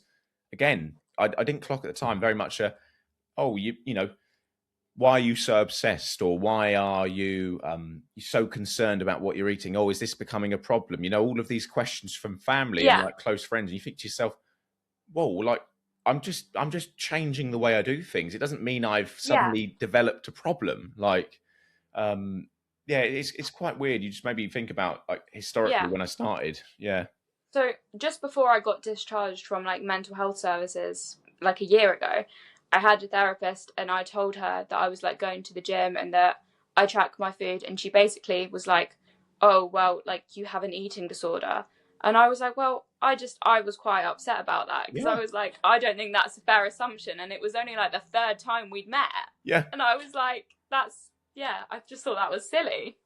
again, I didn't clock at the time, very much why are you so obsessed, or why are you so concerned about what you're eating? Oh, is this becoming a problem? All of these questions from family and like close friends, and you think to yourself, whoa, like, I'm just changing the way I do things. It doesn't mean I've suddenly developed a problem. Like, it's quite weird. You just made me think about like historically when I started. Yeah. So just before I got discharged from like mental health services, like a year ago, I had a therapist, and I told her that I was like going to the gym and that I track my food, and she basically was like, oh, well, like, you have an eating disorder. And I was like, well, I was quite upset about that, because I was like, I don't think that's a fair assumption. And it was only like the third time we'd met. Yeah. And I was like, I just thought that was silly.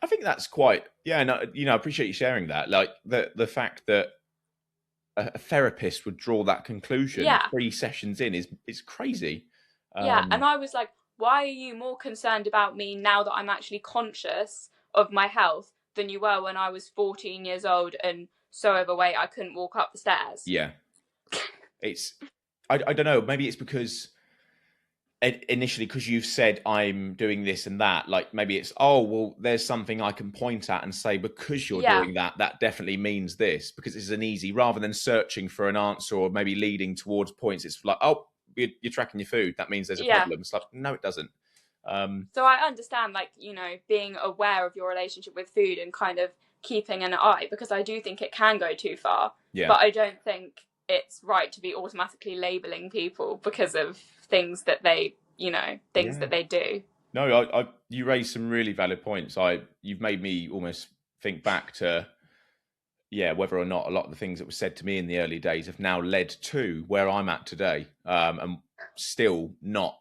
I think that's quite, I appreciate you sharing that. Like the fact that a therapist would draw that conclusion 3 sessions in is crazy. And I was like, why are you more concerned about me now that I'm actually conscious of my health than you were when I was 14 years old and so overweight I couldn't walk up the stairs? Yeah. I don't know, maybe it's because initially, because you've said I'm doing this and that, like maybe it's, oh, well, there's something I can point at and say, because you're doing that definitely means this, because it's an easy, rather than searching for an answer or maybe leading towards points, it's like, oh, you're tracking your food, that means there's a problem. It's like, no, it doesn't. So I understand, like, being aware of your relationship with food and kind of keeping an eye, because I do think it can go too far. But I don't think it's right to be automatically labeling people because of things that they, that they do. No, you raised some really valid points. You've made me almost think back to, whether or not a lot of the things that were said to me in the early days have now led to where I'm at today. And still not,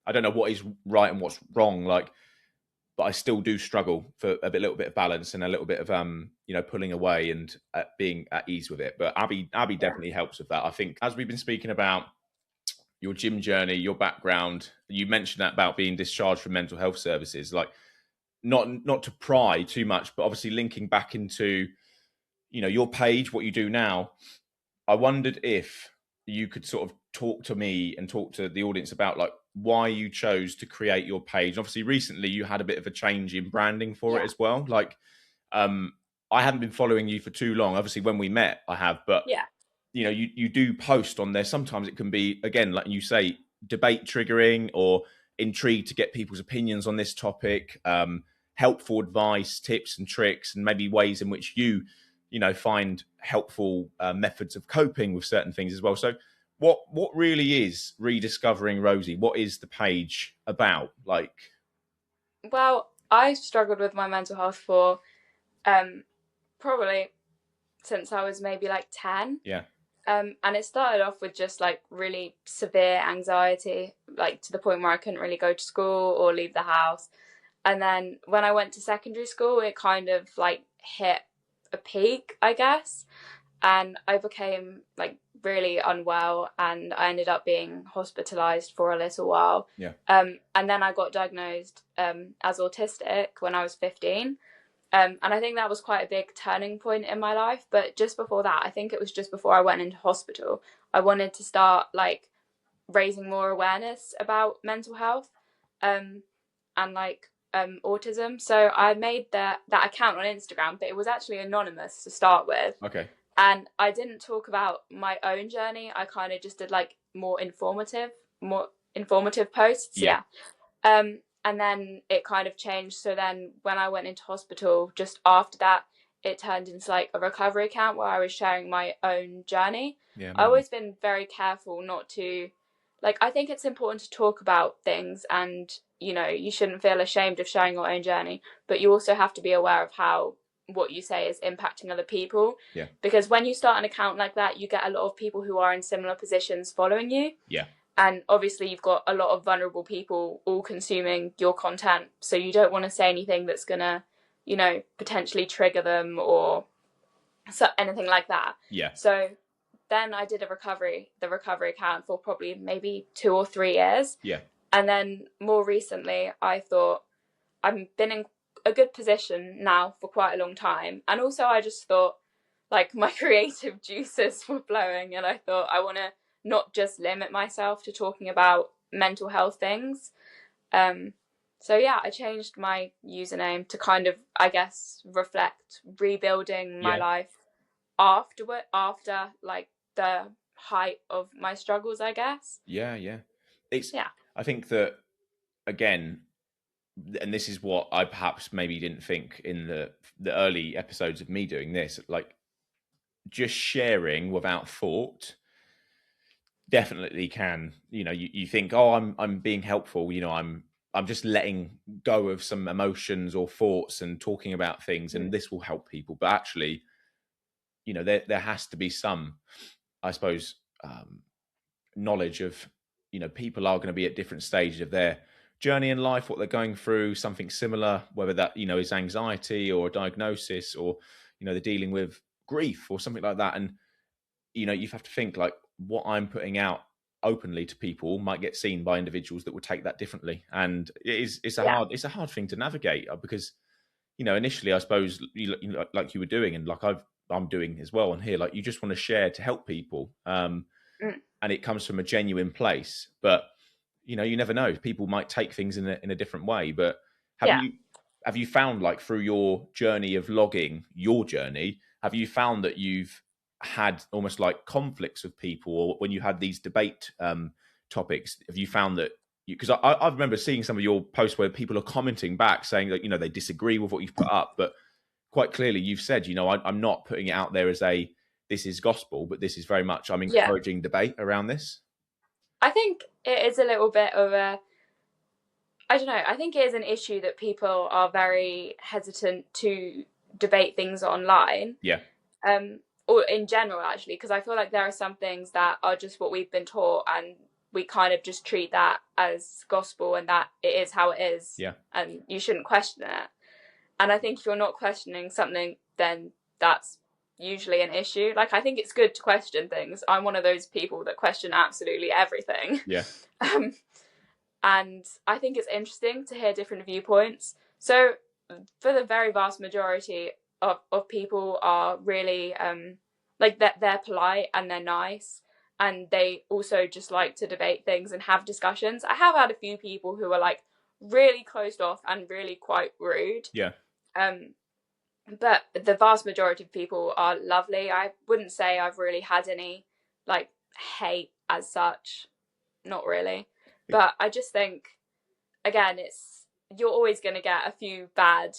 I don't know what is right and what's wrong, like, but I still do struggle for a little bit of balance and a little bit of, pulling away and being at ease with it. But Abby definitely helps with that. I think, as we've been speaking about your gym journey, your background, you mentioned that about being discharged from mental health services, like not to pry too much, but obviously linking back into, your page, what you do now. I wondered if you could sort of talk to me and talk to the audience about like why you chose to create your page. Obviously recently you had a bit of a change in branding for it as well. Like, I haven't been following you for too long. Obviously when we met I have, but you do post on there. Sometimes it can be, again, like you say, debate triggering, or intrigued to get people's opinions on this topic, helpful advice, tips and tricks, and maybe ways in which you find helpful methods of coping with certain things as well. So what really is Rediscovering Rosie? What is the page about? Like, well, I struggled with my mental health for probably since I was maybe like 10. Yeah. And it started off with just like really severe anxiety, like to the point where I couldn't really go to school or leave the house. And then when I went to secondary school, it kind of like hit a peak, I guess. And I became like really unwell, and I ended up being hospitalized for a little while. Yeah. And then I got diagnosed as autistic when I was 15. And I think that was quite a big turning point in my life. But just before that, I think it was just before I went into hospital, I wanted to start like raising more awareness about mental health and like autism. So I made that account on Instagram, but it was actually anonymous to start with. Okay. And I didn't talk about my own journey. I kind of just did like more informative posts. Yeah. And then it kind of changed. So then when I went into hospital, just after that, it turned into like a recovery account where I was sharing my own journey. Yeah, I've always been very careful not to, like, I think it's important to talk about things, and, you shouldn't feel ashamed of sharing your own journey, but you also have to be aware of how what you say is impacting other people. Yeah. Because when you start an account like that, you get a lot of people who are in similar positions following you. Yeah. And obviously you've got a lot of vulnerable people all consuming your content. So you don't want to say anything that's going to, potentially trigger them or anything like that. Yeah. So then I did the recovery account for probably maybe 2 or 3 years. Yeah. And then more recently, I thought I've been in a good position now for quite a long time. And also I just thought like my creative juices were flowing, and I thought I want to not just limit myself to talking about mental health things. So yeah, I changed my username to kind of, I guess, reflect rebuilding my life after like the height of my struggles, I guess. Yeah. I think that, again, and this is what I perhaps maybe didn't think in the early episodes of me doing this, like just sharing without thought definitely can, you think, oh, I'm being helpful, I'm just letting go of some emotions or thoughts and talking about things, and this will help people. But actually, there has to be some, I suppose, knowledge of, people are going to be at different stages of their journey in life, what they're going through, something similar, whether that, is anxiety or a diagnosis, or, they're dealing with grief or something like that. And, you have to think like, what I'm putting out openly to people might get seen by individuals that will take that differently. And it's a hard thing to navigate, because, initially, I suppose, like you were doing, and like I'm doing as well on here, like you just want to share to help people. And it comes from a genuine place, but you never know. People might take things in a different way. But have you found, like, through your journey of logging your journey, have you found that you've had almost like conflicts with people, or when you had these debate topics, have you found that because I remember seeing some of your posts where people are commenting back saying that, they disagree with what you've put up, but quite clearly you've said, I'm not putting it out there as this is gospel, but this is very much, I'm encouraging debate around this. I think it is a little bit of I don't know, I think it is an issue that people are very hesitant to debate things online. Yeah. Or in general, actually, because I feel like there are some things that are just what we've been taught, and we kind of just treat that as gospel, and that it is how it is. Yeah. And you shouldn't question it. And I think if you're not questioning something, then that's usually an issue. Like, I think it's good to question things. I'm one of those people that question absolutely everything. Yeah. And I think it's interesting to hear different viewpoints. So for the very vast majority of people are really like they're polite and they're nice, and they also just like to debate things and have discussions. I have had a few people who are like really closed off and really quite rude. Yeah. But the vast majority of people are lovely. I wouldn't say I've really had any like hate as such, not really. But I just think again, you're always going to get a few bad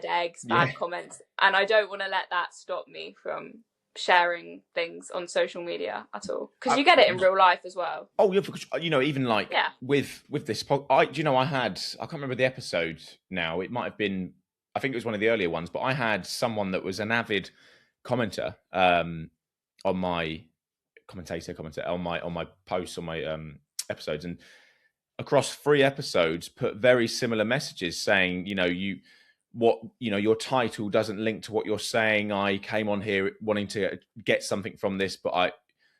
eggs, bad comments, and I don't want to let that stop me from sharing things on social media at all, because you get it in real life as well. Oh yeah, because even like with this I can't remember the episode now. It might have been, I think it was one of the earlier ones, but I had someone that was an avid commenter on my on my posts, on my episodes, and across 3 episodes put very similar messages saying, your title doesn't link to what you're saying. I came on here wanting to get something from this, but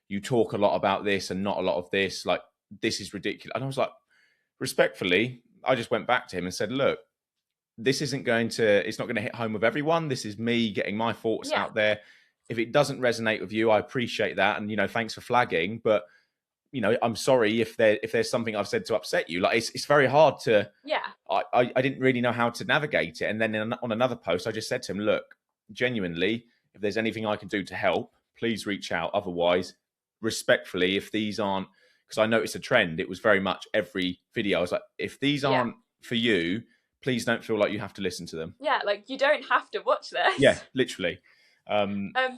you talk a lot about this and not a lot of this. Like, this is ridiculous. And I was like, respectfully, I just went back to him and said, look, it's not going to hit home with everyone. This is me getting my thoughts out there. If it doesn't resonate with you, I appreciate that. And, thanks for flagging. But, I'm sorry if there's something I've said to upset you. Like, it's very hard to, I didn't really know how to navigate it. And then on another post, I just said to him, look, genuinely, if there's anything I can do to help, please reach out. Otherwise, respectfully, if these aren't, because I noticed a trend, it was very much every video. I was like, if these aren't for you, please don't feel like you have to listen to them. Yeah, like, you don't have to watch this. Yeah, literally. But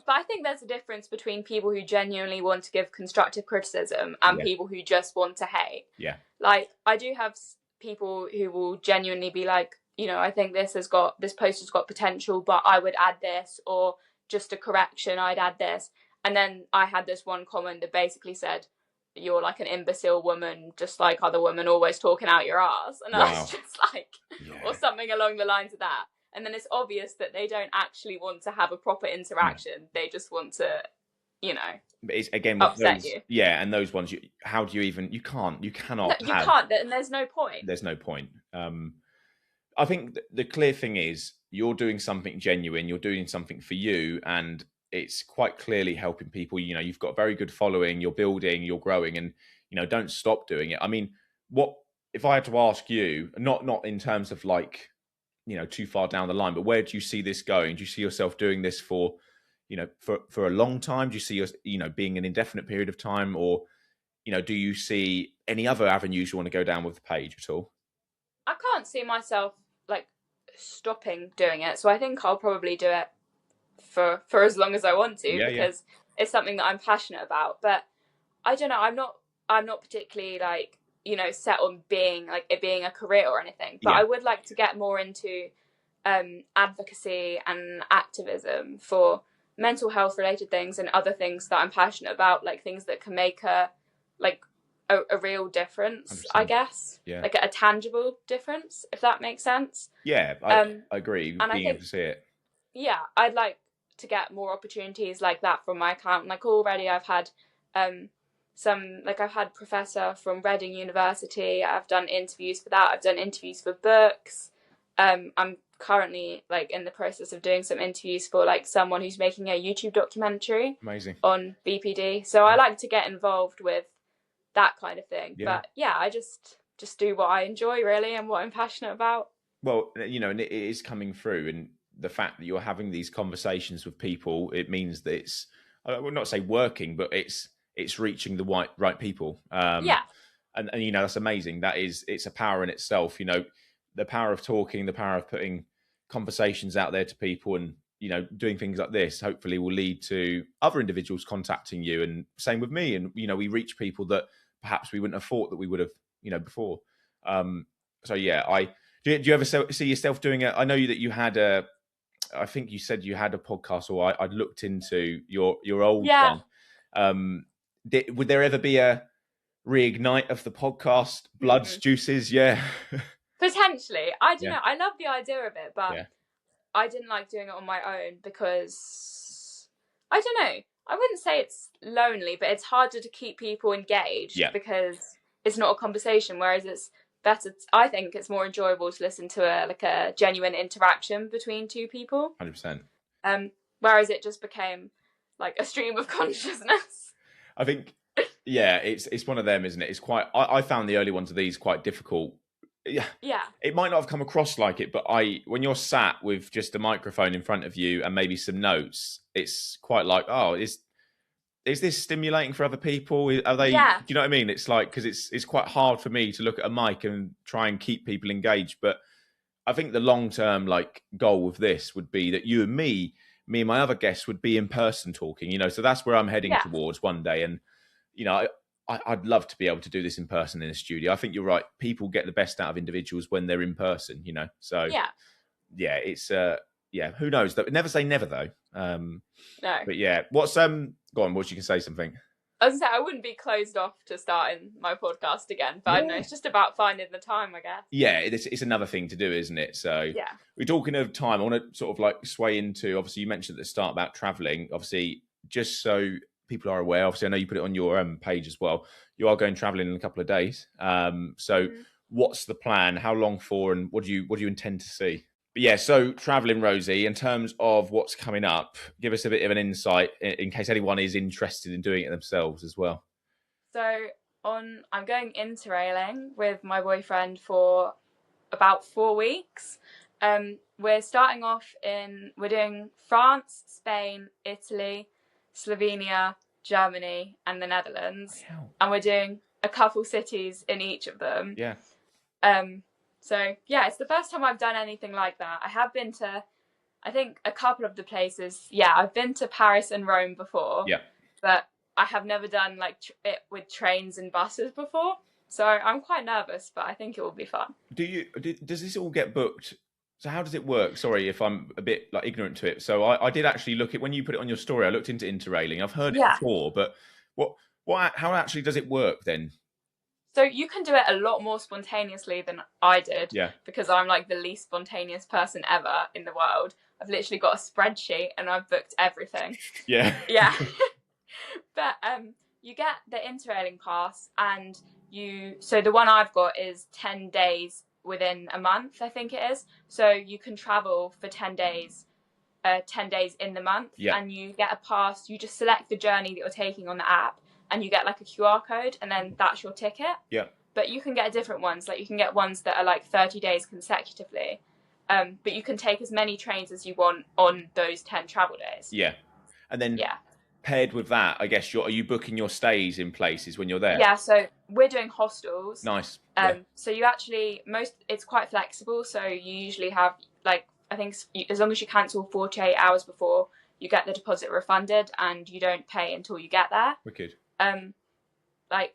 I think there's a difference between people who genuinely want to give constructive criticism and people who just want to hate. Yeah. Like, I do have people who will genuinely be like, I think this post has got potential, but I would add this, or just a correction, I'd add this. And then I had this one comment that basically said, you're like an imbecile woman, just like other women, always talking out your ass. And I was just like, or something along the lines of that. And then it's obvious that they don't actually want to have a proper interaction. No. They just want to, but it's, again, upset you. Yeah, and those ones, how do you even, you cannot. No, you can't, and there's no point. There's no point. I think the clear thing is, you're doing something genuine, you're doing something for you, and it's quite clearly helping people. You've got a very good following, you're building, you're growing, and, don't stop doing it. I mean, what, if I had to ask you, not in terms of like, too far down the line, but where do you see this going? Do you see yourself doing this for a long time? Do you see being an indefinite period of time, or do you see any other avenues you want to go down with the page at all? I can't see myself like stopping doing it, so I think I'll probably do it for as long as I want to, because it's something that I'm passionate about. But I don't know, I'm not particularly like, set on being a career or anything, but I would like to get more into advocacy and activism for mental health related things and other things that I'm passionate about, like things that can make a real difference, 100%. I guess, like a tangible difference, if that makes sense. I agree, and being able to see it. I'd like to get more opportunities like that from my account. Like, already I've had I've had Professor from Reading University. I've done interviews for that. I've done interviews for books. I'm currently like in the process of doing some interviews for like someone who's making a YouTube documentary. Amazing. On BPD. So I like to get involved with that kind of thing. But I just do what I enjoy, really, and what I'm passionate about. Well, and it is coming through, and the fact that you're having these conversations with people, it means that it's, I would not say working, but it's reaching the right people. And that's amazing. It's a power in itself. The power of talking, the power of putting conversations out there to people, and doing things like this hopefully will lead to other individuals contacting you, and same with me. And we reach people that perhaps we wouldn't have thought that we would have before. Do you ever see yourself doing it? I know that you had I think you said you had a podcast, or I'd looked into your old one. Would there ever be a reignite of the podcast, Blood's Juices? Potentially. I don't know. I love the idea of it, but I didn't like doing it on my own because, I don't know, I wouldn't say it's lonely, but it's harder to keep people engaged because it's not a conversation, whereas it's better. I think it's more enjoyable to listen to a genuine interaction between two people. 100%. Whereas it just became like a stream of consciousness. I think, it's one of them, isn't it? It's quite, I found the early ones of these quite difficult. It might not have come across like it, but when you're sat with just a microphone in front of you and maybe some notes, it's quite like, is this stimulating for other people? Are they? Yeah. Do you know what I mean? It's like, because it's quite hard for me to look at a mic and try and keep people engaged, but I think the long term goal with this would be that you and me and my other guests would be in person talking. You know, so that's where I'm heading towards one day. And you know, I'd love to be able to do this in person in a studio. I think you're right. People get the best out of individuals when they're in person. You know, so yeah, it's who knows? Never say never though. No. But yeah, what's go on? What you can say something. I was gonna say, I wouldn't be closed off to starting my podcast again, but I don't know, it's just about finding the time, I guess. Yeah, it's another thing to do, isn't it? So we're talking of time. I want to sort of sway into, obviously you mentioned at the start about traveling. Obviously, just so people are aware, obviously I know you put it on your page as well. You are going traveling in a couple of days. So what's the plan? How long for? And what do you intend to see? But yeah, so traveling, Rosie, in terms of what's coming up, give us a bit of an insight in case anyone is interested in doing it themselves as well. So I'm going interrailing with my boyfriend for about 4 weeks. We're starting off we're doing France, Spain, Italy, Slovenia, Germany, and the Netherlands. Wow. And we're doing a couple cities in each of them. Yeah. So yeah, it's the first time I've done anything like that. I have been to, I think, a couple of the places. Yeah, I've been to Paris and Rome before. Yeah. But I have never done it with trains and buses before. So I'm quite nervous, but I think it will be fun. Does this all get booked? So how does it work? Sorry if I'm a bit ignorant to it. So I did actually look at, when you put it on your story, I looked into interrailing. I've heard it before, but how actually does it work then? So you can do it a lot more spontaneously than I did. Yeah. Because I'm the least spontaneous person ever in the world. I've literally got a spreadsheet and I've booked everything. Yeah. Yeah. But you get the interrailing pass, and so the one I've got is 10 days within a month, I think it is. So you can travel for 10 days, 10 days in the month, and you get a pass. You just select the journey that you're taking on the app, and you get a QR code, and then that's your ticket. Yeah. But you can get different ones. You can get ones that are 30 days consecutively. But you can take as many trains as you want on those 10 travel days. Yeah. And then paired with that, I guess are you booking your stays in places when you're there? Yeah, so we're doing hostels. Nice. So you actually, it's quite flexible. So you usually have, I think as long as you cancel 48 hours before, you get the deposit refunded and you don't pay until you get there. Wicked.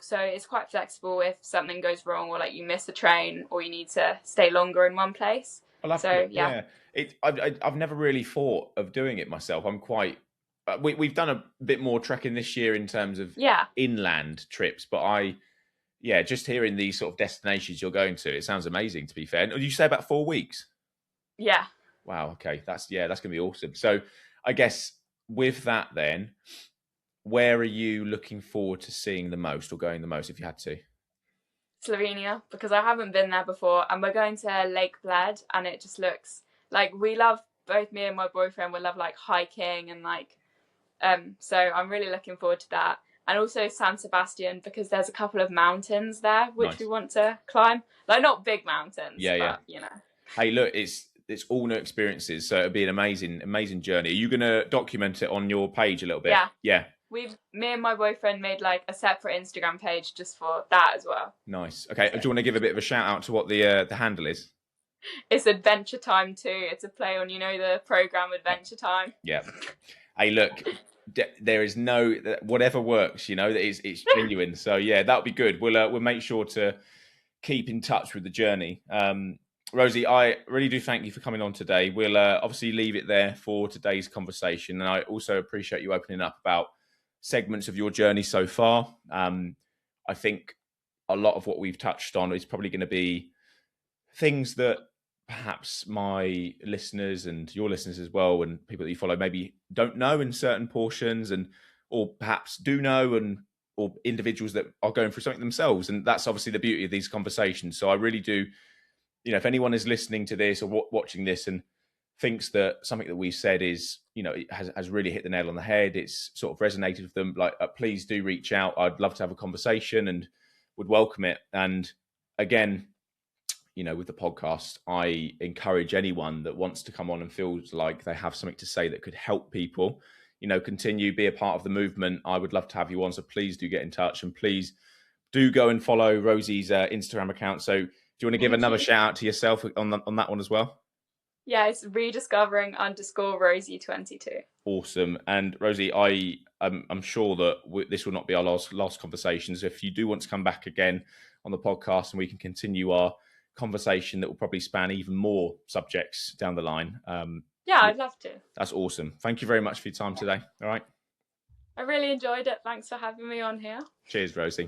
So it's quite flexible if something goes wrong, or you miss a train, or you need to stay longer in one place. I've never really thought of doing it myself. I'm quite. We've done a bit more trekking this year in terms of inland trips, but just hearing these sort of destinations you're going to, it sounds amazing. To be fair, and you say about 4 weeks. Yeah. Wow. Okay. That's going to be awesome. So, I guess with that, then, where are you looking forward to seeing the most, or going the most, if you had to? Slovenia, because I haven't been there before, and we're going to Lake Bled, and it just looks we love, both me and my boyfriend, we love hiking and so I'm really looking forward to that. And also San Sebastian, because there's a couple of mountains there which we want to climb. Not big mountains, but you know. Hey, look, it's all new experiences, so it'll be an amazing journey. Are you going to document it on your page a little bit? Yeah. Me and my boyfriend made a separate Instagram page just for that as well. Nice. Okay. Do you want to give a bit of a shout out to what the handle is? It's Adventure Time 2. It's a play on, the program Adventure Time. Yeah. Hey, look, there is no, whatever works, it's genuine. So yeah, that'll be good. We'll make sure to keep in touch with the journey. Rosie, I really do thank you for coming on today. We'll obviously leave it there for today's conversation. And I also appreciate you opening up about segments of your journey so far. I think a lot of what we've touched on is probably going to be things that perhaps my listeners and your listeners as well, and people that you follow, maybe don't know in certain portions, or perhaps do know, or individuals that are going through something themselves. And that's obviously the beauty of these conversations. So I really do, if anyone is listening to this or watching this and thinks that something that we've said is, it has really hit the nail on the head, it's sort of resonated with them, please do reach out. I'd love to have a conversation and would welcome it. And again, with the podcast, I encourage anyone that wants to come on and feels like they have something to say that could help people, continue, be a part of the movement, I would love to have you on. So please do get in touch, and please do go and follow Rosie's Instagram account. So do you want to give another shout out to yourself on that one as well? Yeah, it's rediscovering_Rosie22. Awesome. And Rosie, I'm sure that this will not be our last conversations. If you do want to come back again on the podcast and we can continue our conversation, that will probably span even more subjects down the line. Yeah, I'd love to. That's awesome. Thank you very much for your time today. All right. I really enjoyed it. Thanks for having me on here. Cheers, Rosie.